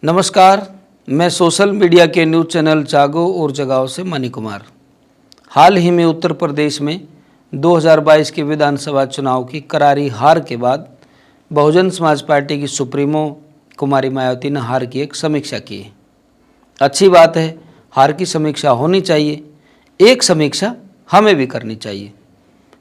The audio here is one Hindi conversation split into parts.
नमस्कार, मैं सोशल मीडिया के न्यूज़ चैनल जागो और जगाओ से मनी कुमार। हाल ही में उत्तर प्रदेश में 2022 के विधानसभा चुनाव की करारी हार के बाद बहुजन समाज पार्टी की सुप्रीमो कुमारी मायावती ने हार की एक समीक्षा की है। अच्छी बात है, हार की समीक्षा होनी चाहिए। एक समीक्षा हमें भी करनी चाहिए।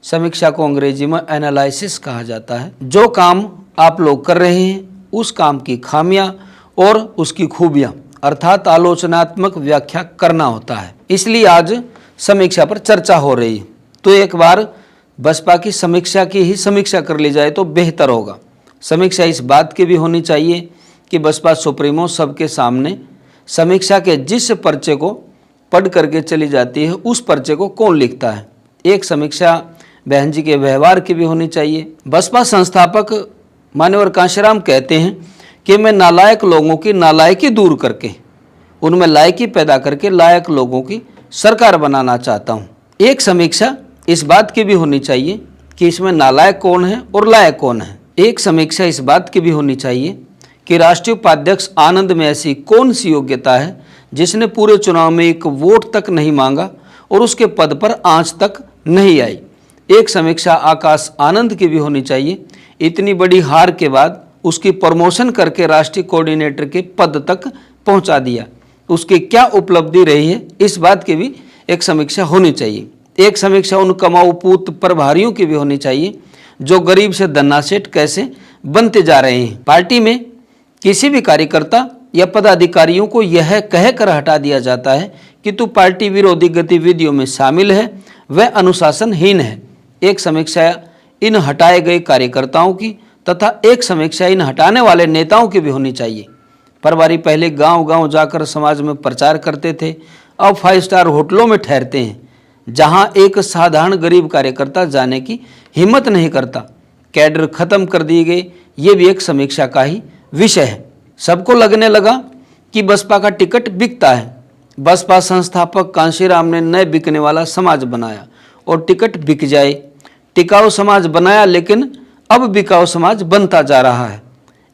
समीक्षा को अंग्रेजी में एनालिसिस कहा जाता है। जो काम आप लोग कर रहे हैं उस काम की खामियां और उसकी खूबियां अर्थात आलोचनात्मक व्याख्या करना होता है। इसलिए आज समीक्षा पर चर्चा हो रही है, तो एक बार बसपा की समीक्षा की ही समीक्षा कर ली जाए तो बेहतर होगा। समीक्षा इस बात की भी होनी चाहिए कि बसपा सुप्रीमो सबके सामने समीक्षा के जिस पर्चे को पढ़ करके चली जाती है उस पर्चे को कौन लिखता है। एक समीक्षा बहन जी के व्यवहार की भी होनी चाहिए। बसपा संस्थापक मान्यवर कांशीराम कहते हैं कि मैं नालायक लोगों की नालायकी दूर करके उनमें लायकी पैदा करके लायक लोगों की सरकार बनाना चाहता हूँ। एक समीक्षा इस बात की भी होनी चाहिए कि इसमें नालायक कौन है और लायक कौन है। एक समीक्षा इस बात की भी होनी चाहिए कि राष्ट्रीय उपाध्यक्ष आनंद में ऐसी कौन सी योग्यता है जिसने पूरे चुनाव में एक वोट तक नहीं मांगा और उसके पद पर आंच तक नहीं आई। एक समीक्षा आकाश आनंद की भी होनी चाहिए। इतनी बड़ी हार के बाद उसकी प्रमोशन करके राष्ट्रीय कोऑर्डिनेटर के पद तक पहुंचा दिया, उसकी क्या उपलब्धि रही है, इस बात की भी एक समीक्षा होनी चाहिए। एक समीक्षा उन कमाऊ पूत प्रभारियों की भी होनी चाहिए जो गरीब से धन्नासेठ कैसे बनते जा रहे हैं। पार्टी में किसी भी कार्यकर्ता या पदाधिकारियों को यह कहकर हटा दिया जाता है कि तू पार्टी विरोधी गतिविधियों में शामिल है, वह अनुशासनहीन है। एक समीक्षा इन हटाए गए कार्यकर्ताओं की तथा एक समीक्षा इन हटाने वाले नेताओं की भी होनी चाहिए। प्रभारी पहले गांव-गांव जाकर समाज में प्रचार करते थे, अब 5 स्टार होटलों में ठहरते हैं जहां एक साधारण गरीब कार्यकर्ता जाने की हिम्मत नहीं करता। कैडर खत्म कर दिए गए, ये भी एक समीक्षा का ही विषय है। सबको लगने लगा कि बसपा का टिकट बिकता है। बसपा संस्थापक कांशीराम ने नए बिकने वाला समाज बनाया और टिकट बिक जाए। टिकाऊ समाज बनाया लेकिन अब बिकाऊ समाज बनता जा रहा है।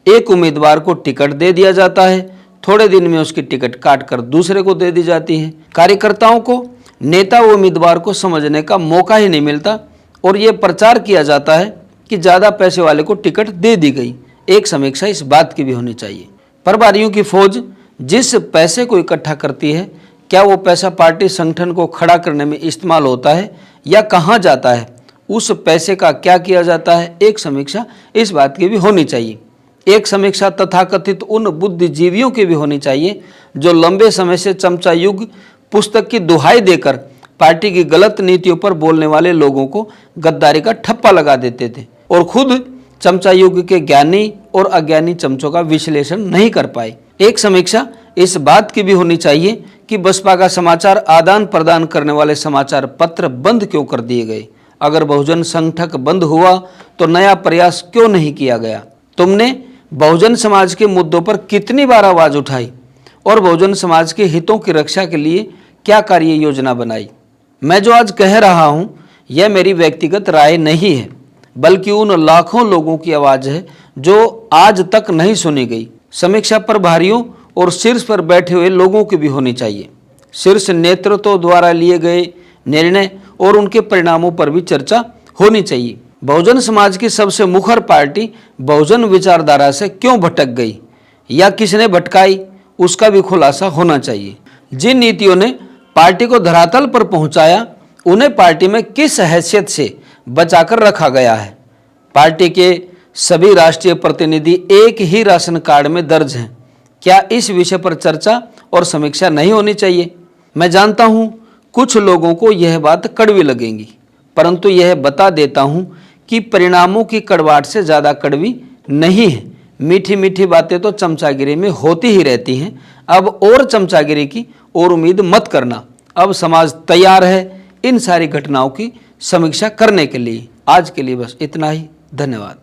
एक उम्मीदवार को टिकट दे दिया जाता है, थोड़े दिन में उसकी टिकट काट कर दूसरे को दे दी जाती है। कार्यकर्ताओं को नेता व उम्मीदवार को समझने का मौका ही नहीं मिलता और ये प्रचार किया जाता है कि ज़्यादा पैसे वाले को टिकट दे दी गई। एक समीक्षा इस बात की भी होनी चाहिए। प्रभारियों की फौज जिस पैसे को इकट्ठा करती है, क्या वो पैसा पार्टी संगठन को खड़ा करने में इस्तेमाल होता है या कहाँ जाता है, उस पैसे का क्या किया जाता है। एक समीक्षा इस बात की भी होनी चाहिए। एक समीक्षा तथाकथित उन बुद्धिजीवियों की भी होनी चाहिए जो लंबे समय से चमचा युग पुस्तक की दुहाई देकर पार्टी की गलत नीतियों पर बोलने वाले लोगों को गद्दारी का ठप्पा लगा देते थे और खुद चमचा युग के ज्ञानी और अज्ञानी चमचों का विश्लेषण नहीं कर पाए। एक समीक्षा इस बात की भी होनी चाहिए कि बसपा का समाचार आदान प्रदान करने वाले समाचार पत्र बंद क्यों कर दिए गए। अगर बहुजन संगठक बंद हुआ तो नया प्रयास क्यों नहीं किया गया। तुमने बहुजन समाज के मुद्दों पर कितनी बार आवाज उठाई और बहुजन समाज के हितों की रक्षा के लिए क्या कार्य योजना बनाई। मैं जो आज कह रहा हूं यह मेरी व्यक्तिगत राय नहीं है, बल्कि उन लाखों लोगों की आवाज है जो आज तक नहीं सुनी गई। समीक्षा प्रभारियों और शीर्ष पर बैठे हुए लोगों की भी होनी चाहिए। शीर्ष नेतृत्व द्वारा लिए गए निर्णय और उनके परिणामों पर भी चर्चा होनी चाहिए। बहुजन समाज की सबसे मुखर पार्टी बहुजन विचारधारा से क्यों भटक गई या किसने भटकाई, उसका भी खुलासा होना चाहिए। जिन नीतियों ने पार्टी को धरातल पर पहुंचाया उन्हें पार्टी में किस हैसियत से बचाकर रखा गया है। पार्टी के सभी राष्ट्रीय प्रतिनिधि एक ही राशन कार्ड में दर्ज हैं, क्या इस विषय पर चर्चा और समीक्षा नहीं होनी चाहिए। मैं जानता हूं कुछ लोगों को यह बात कड़वी लगेगी, परंतु यह बता देता हूं कि परिणामों की कड़वाहट से ज़्यादा कड़वी नहीं है। मीठी मीठी बातें तो चमचागिरी में होती ही रहती हैं। अब और चमचागिरी की और उम्मीद मत करना। अब समाज तैयार है इन सारी घटनाओं की समीक्षा करने के लिए। आज के लिए बस इतना ही। धन्यवाद।